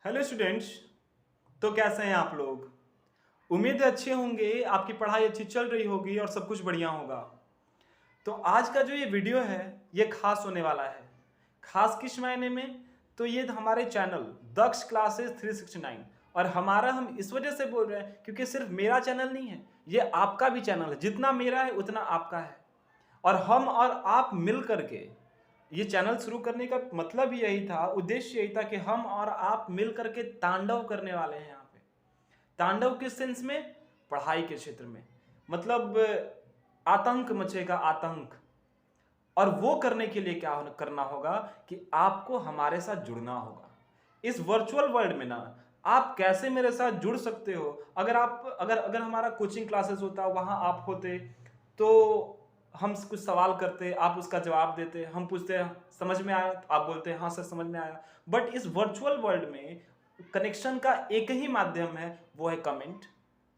Hello students. तो कैसे हैं आप लोग? उम्मीद है अच्छे होंगे, आपकी पढ़ाई अच्छी चल रही होगी और सब कुछ बढ़िया होगा। तो आज का जो ये वीडियो है ये खास होने वाला है। खास किस मायने में? तो ये हमारे चैनल दक्ष क्लासेस 369 और हमारा हम इस वजह से बोल रहे हैं क्योंकि सिर्फ मेरा चैनल नहीं है, ये आपका भी चैनल है। जितना मेरा है उतना आपका है और हम और आप मिल करके ये चैनल शुरू करने का मतलब ही यही था, उद्देश्य यही था कि हम और आप मिल करके तांडव करने वाले हैं यहाँ पे। तांडव किस सेंस में? पढ़ाई के क्षेत्र में। मतलब आतंक मचेगा, आतंक। और वो करने के लिए क्या करना होगा कि आपको हमारे साथ जुड़ना होगा। इस वर्चुअल वर्ल्ड में ना आप कैसे मेरे साथ जुड़ सकते हो? अगर आप अगर अगर हमारा कोचिंग क्लासेस होता, वहां आप होते तो हम कुछ सवाल करते, आप उसका जवाब देते, हम पूछते समझ में आया, आप बोलते हाँ सर समझ में आया। बट इस वर्चुअल वर्ल्ड में कनेक्शन का एक ही माध्यम है, वो है कमेंट,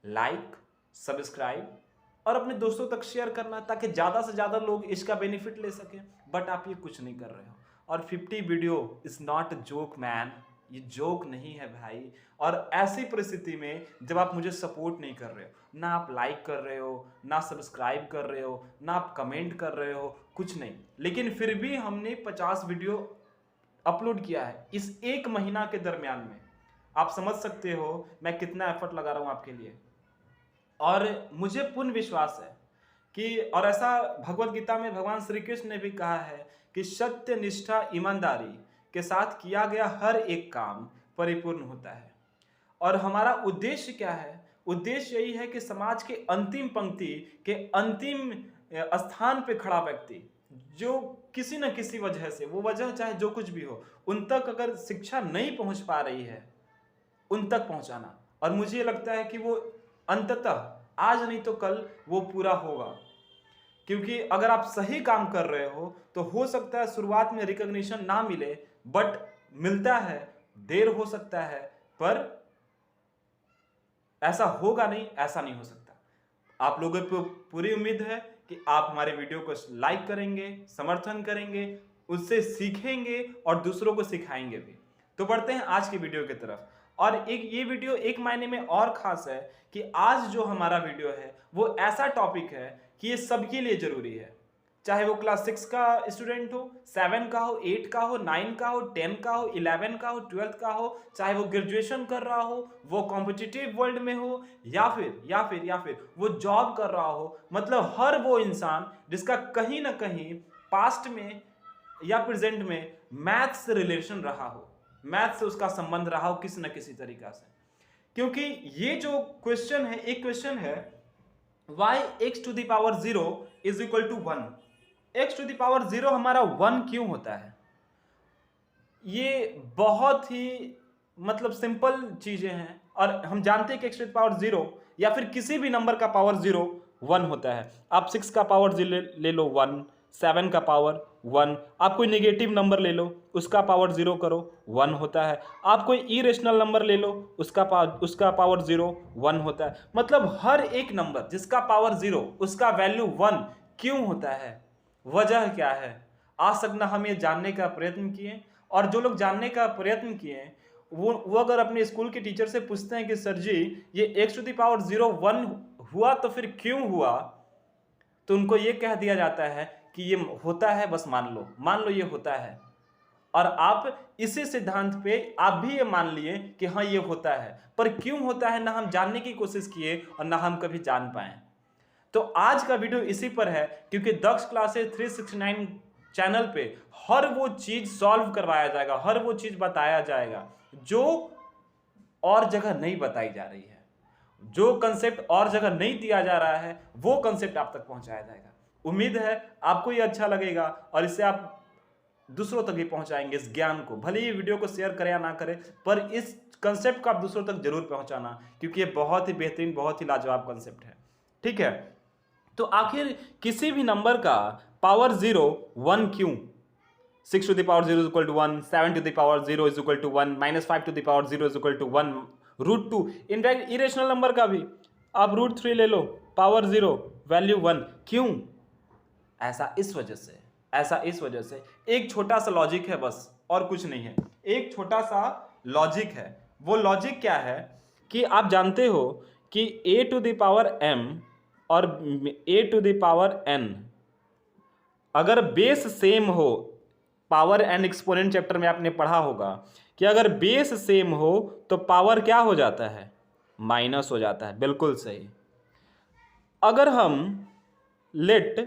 लाइक, सब्सक्राइब और अपने दोस्तों तक शेयर करना, ताकि ज़्यादा से ज़्यादा लोग इसका बेनिफिट ले सकें। बट आप ये कुछ नहीं कर रहे हो। और 50 video is not a joke man, ये जोक नहीं है भाई। और ऐसी परिस्थिति में जब आप मुझे सपोर्ट नहीं कर रहे हो, ना आप लाइक कर रहे हो, ना सब्सक्राइब कर रहे हो, ना आप कमेंट कर रहे हो, कुछ नहीं, लेकिन फिर भी हमने 50 वीडियो अपलोड किया है इस एक महीना के दरमियान में। आप समझ सकते हो मैं कितना एफर्ट लगा रहा हूं आपके लिए। और मुझे पूर्ण विश्वास है कि, और ऐसा भगवत गीता में भगवान श्री कृष्ण ने भी कहा है कि सत्य, निष्ठा, ईमानदारी के साथ किया गया हर एक काम परिपूर्ण होता है। और हमारा उद्देश्य क्या है? उद्देश्य यही है कि समाज के अंतिम पंक्ति के अंतिम स्थान पे खड़ा व्यक्ति, जो किसी न किसी वजह से, वो वजह चाहे जो कुछ भी हो, उन तक अगर शिक्षा नहीं पहुंच पा रही है, उन तक पहुंचाना। और मुझे लगता है कि वो अंततः आज नहीं तो कल वो पूरा होगा। क्योंकि अगर आप सही काम कर रहे हो तो हो सकता है शुरुआत में रिकॉग्निशन ना मिले, बट मिलता है, देर हो सकता है, पर ऐसा होगा नहीं, ऐसा नहीं हो सकता। आप लोगों को पूरी उम्मीद है कि आप हमारे वीडियो को लाइक करेंगे, समर्थन करेंगे, उससे सीखेंगे और दूसरों को सिखाएंगे भी। तो बढ़ते हैं आज की वीडियो की तरफ। और ये वीडियो एक मायने में और खास है कि आज जो हमारा वीडियो है वो ऐसा टॉपिक है कि ये सबके लिए जरूरी है। चाहे वो क्लास 6 का स्टूडेंट हो, 7 का हो, 8 का हो, 9 का हो, 10 का हो, 11 का हो, 12 का हो, चाहे वो ग्रेजुएशन कर रहा हो, वो कॉम्पिटिटिव वर्ल्ड में हो, या फिर वो जॉब कर रहा हो। मतलब हर वो इंसान जिसका कहीं ना कहीं पास्ट में या प्रेजेंट में मैथ से रिलेशन रहा हो, मैथ से उसका संबंध रहा हो किसी न किसी तरीका से। क्योंकि ये जो क्वेश्चन है, एक क्वेश्चन है, y x to the power 0 is equal to 1। x to the power 0 हमारा 1 क्यों होता है? ये बहुत ही मतलब सिंपल चीजें हैं और हम जानते हैं कि x टू द पावर 0 या फिर किसी भी नंबर का पावर 0 1 होता है। आप 6 का पावर ले लो 1, 7 का पावर 1, आप कोई नेगेटिव नंबर ले लो उसका पावर 0 करो 1 होता है। आप कोई इरेशनल नंबर ले लो उसका पावर 0 1 होता है। मतलब हर एक नंबर जिसका पावर 0 उसका वैल्यू 1 क्यों होता है? वजह क्या है? आज तक ना हम ये जानने का प्रयत्न किए, और जो लोग जानने का प्रयत्न किए वो अगर अपने स्कूल के टीचर से पूछते हैं कि सर जी ये x टू द पावर 0 1 हुआ तो फिर क्यों हुआ, तो उनको ये कह दिया जाता है कि ये होता है, बस मान लो ये होता है। और आप इसी सिद्धांत पे आप भी ये मान लिए कि हाँ ये होता है, पर क्यों होता है ना हम जानने की कोशिश किए और ना हम कभी जान पाए। तो आज का वीडियो इसी पर है, क्योंकि दक्ष क्लासेस 369 चैनल पे हर वो चीज सॉल्व करवाया जाएगा, हर वो चीज बताया जाएगा जो और जगह नहीं बताई जा रही है। जो कंसेप्ट और जगह नहीं दिया जा रहा है वो कंसेप्ट आप तक पहुंचाया जाएगा। उम्मीद है आपको ये अच्छा लगेगा और इससे आप दूसरों तक भी पहुंचाएंगे इस ज्ञान को। भले ही वीडियो को शेयर करें या ना करें, पर इस कंसेप्ट को आप दूसरों तक जरूर पहुंचाना, क्योंकि ये बहुत ही बेहतरीन, बहुत ही लाजवाब कंसेप्ट है। ठीक है, तो आखिर किसी भी नंबर का पावर 0 1 क्यों? 6 to the power 0 is equal to 1, 7 to the power 0 is equal to 1, -5 to the power 0 is equal to 1, √2। In fact irrational number का भी आप √3 ले लो, पावर 0 वैल्यू 1 क्यों? ऐसा इस वजह से एक छोटा सा लॉजिक है बस, और कुछ नहीं है। एक छोटा सा लॉजिक है। वो लॉजिक क्या है कि आप जानते हो कि a to the power m और a to the power n अगर बेस सेम हो, पावर एंड एक्सपोनेंट चैप्टर में आपने पढ़ा होगा कि अगर बेस सेम हो तो पावर क्या हो जाता है, माइनस हो जाता है। बिल्कुल सही। अगर हम let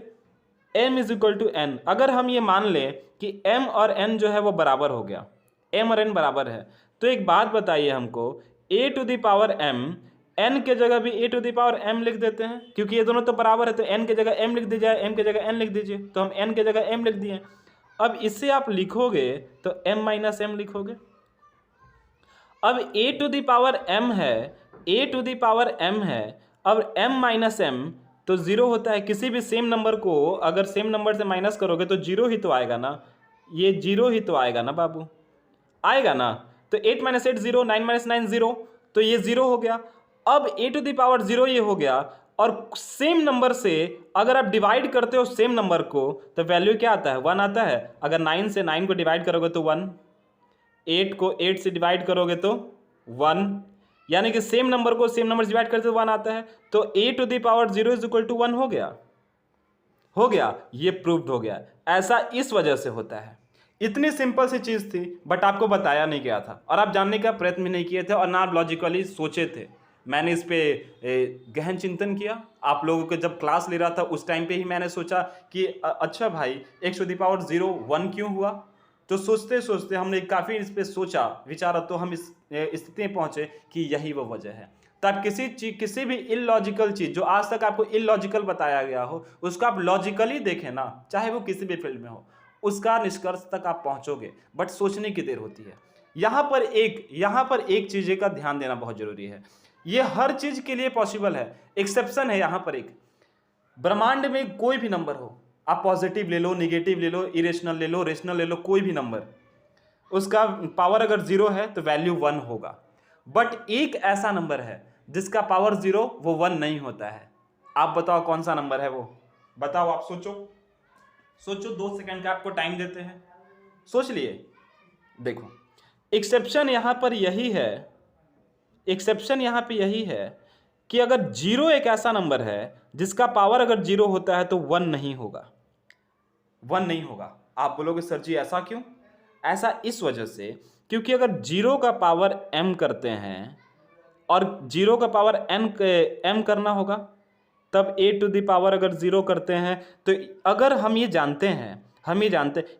m is equal to n, अगर हम ये मान लें कि m और n जो है वो बराबर हो गया, m और n बराबर है, तो एक बात बताइए हमको, a to the power m, n के जगह भी a to the power m लिख देते हैं क्योंकि ये दोनों तो बराबर है, तो n के जगह m लिख दीजिए, m के जगह n लिख दीजिए, तो हम n के जगह m लिख दिए। अब इससे आप लिखोगे तो m माइनस m लिखोगे। अब a to the power m है, a to the power m है, अब m माइनस m तो जीरो होता है। किसी भी सेम नंबर को अगर सेम नंबर से माइनस करोगे तो जीरो ही तो आएगा ना, ये जीरो ही तो आएगा ना बाबू, आएगा ना। तो 8 माइनस 8 जीरो, 9 माइनस 9 जीरो, तो ये जीरो हो गया। अब a to the power zero ये हो गया, और सेम नंबर से अगर आप डिवाइड करते हो सेम नंबर को तो वैल्यू क्या आता है, 1 आता है। अगर 9 से 9 को डिवाइड करोगे तो 1, 8 को 8 से डिवाइड करोगे तो 1, यानी कि सेम नंबर को सेम नंबर से डिवाइड करते तो 1 आता है। तो a to the power 0 is equal to 1 हो गया, हो गया, ये प्रूव्ड हो गया। ऐसा इस वजह से होता है। इतनी सिंपल सी चीज़ थी बट आपको बताया नहीं गया था और आप जानने का प्रयत्न भी नहीं किए थे और ना आप लॉजिकली सोचे थे। मैंने इस पे गहन चिंतन किया। आप लोगों को जब क्लास ले रहा था उस टाइम पे ही मैंने सोचा कि अच्छा भाई x टू द पावर 0 1 क्यों हुआ। तो सोचते सोचते हमने काफ़ी इस पर सोचा विचारा, तो हम इस स्थिति में पहुँचे कि यही वो वजह है। तो आप किसी भी इलॉजिकल चीज़ जो आज तक आपको इलॉजिकल बताया गया हो उसको आप लॉजिकली देखें ना, चाहे वो किसी भी फील्ड में हो, उसका निष्कर्ष तक आप पहुंचोगे। बट सोचने की देर होती है। यहाँ पर एक चीज़ का ध्यान देना बहुत जरूरी है। ये हर चीज़ के लिए पॉसिबल है, एक्सेप्शन है यहाँ पर एक। ब्रह्मांड में कोई भी नंबर हो, आप पॉजिटिव ले लो, निगेटिव ले लो, इरेशनल ले लो, रेशनल ले लो, कोई भी नंबर, उसका पावर अगर 0 है तो वैल्यू 1 होगा। बट एक ऐसा नंबर है जिसका पावर 0 वो 1 नहीं होता है। आप बताओ कौन सा नंबर है वो, बताओ। आप सोचो 2 सेकंड का आपको टाइम देते हैं, सोच लिए। देखो एक्सेप्शन यहाँ पर यही है, एक्सेप्शन यहाँ पे यही है कि अगर 0 एक ऐसा नंबर है जिसका पावर अगर 0 होता है तो 1 नहीं होगा, 1 नहीं होगा। आप बोलोगे सर जी ऐसा क्यों? ऐसा इस वजह से क्योंकि अगर 0 का पावर m करते हैं और 0 का पावर m करना होगा तब a टू द पावर अगर 0 करते हैं तो अगर हम ये जानते हैं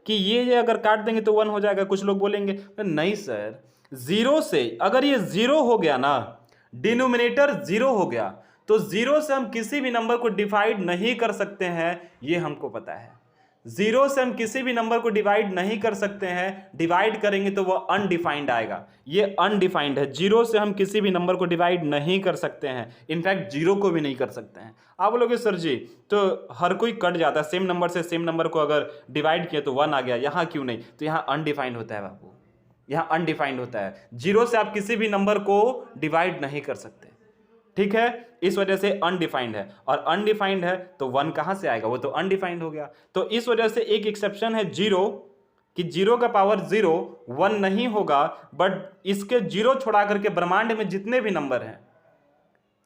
कि ये अगर काट देंगे तो 1 हो जाएगा। कुछ लोग बोलेंगे नहीं सर, 0 से अगर ये 0 हो गया ना, डिनोमिनेटर 0 हो गया तो 0 से हम किसी भी नंबर को डिवाइड नहीं कर सकते हैं, ये हमको पता है। 0 से हम किसी भी नंबर को डिवाइड नहीं कर सकते हैं, डिवाइड करेंगे तो वो अनडिफाइंड आएगा। ये अनडिफाइंड है, 0 से हम किसी भी नंबर को डिवाइड नहीं कर सकते हैं, इनफैक्ट 0 को भी नहीं कर सकते हैं। आप बोलोगे सर जी तो हर कोई कट जाता है, सेम नंबर से सेम नंबर को अगर डिवाइड किया तो 1 आ गया, यहाँ क्यों नहीं? तो यहाँ अनडिफाइंड होता है बाबू, यहाँ अनडिफाइंड होता है। 0 से आप किसी भी नंबर को डिवाइड नहीं कर सकते, ठीक है? इस वजह से अनडिफाइंड है, और अनडिफाइंड है तो 1 कहां से आएगा, वो तो अनडिफाइंड हो गया। तो इस वजह से एक एक्सेप्शन है 0 कि 0 का पावर 0 1 नहीं होगा। बट इसके 0 छोड़ा करके ब्रह्मांड में जितने भी नंबर हैं,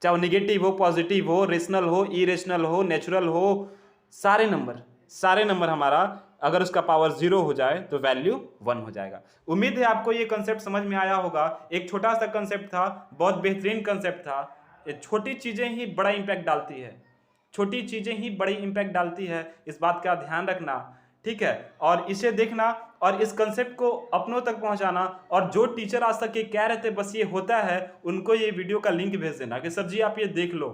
चाहे निगेटिव हो, पॉजिटिव हो, रेशनल हो, इरेशनल हो, नेचुरल हो, सारे नंबर हमारा अगर उसका पावर 0 हो जाए तो वैल्यू 1 हो जाएगा। उम्मीद है आपको ये कंसेप्ट समझ में आया होगा। एक छोटा सा कंसेप्ट था, बहुत बेहतरीन कंसेप्ट था। छोटी चीज़ें ही बड़ा इम्पैक्ट डालती है, छोटी चीज़ें ही बड़ी इम्पैक्ट डालती है, इस बात का ध्यान रखना, ठीक है? और इसे देखना और इस कंसेप्ट को अपनों तक पहुंचाना। और जो टीचर आज तक ये कह रहे थे बस ये होता है, उनको ये वीडियो का लिंक भेज देना कि सर जी आप ये देख लो,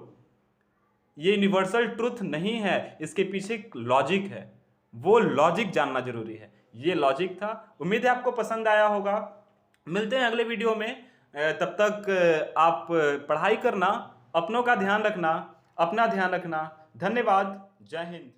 ये यूनिवर्सल ट्रुथ नहीं है, इसके पीछे लॉजिक है, वो लॉजिक जानना जरूरी है। ये लॉजिक था। उम्मीद है आपको पसंद आया होगा। मिलते हैं अगले वीडियो में, तब तक आप पढ़ाई करना, अपनों का ध्यान रखना, अपना ध्यान रखना। धन्यवाद, जय हिंद।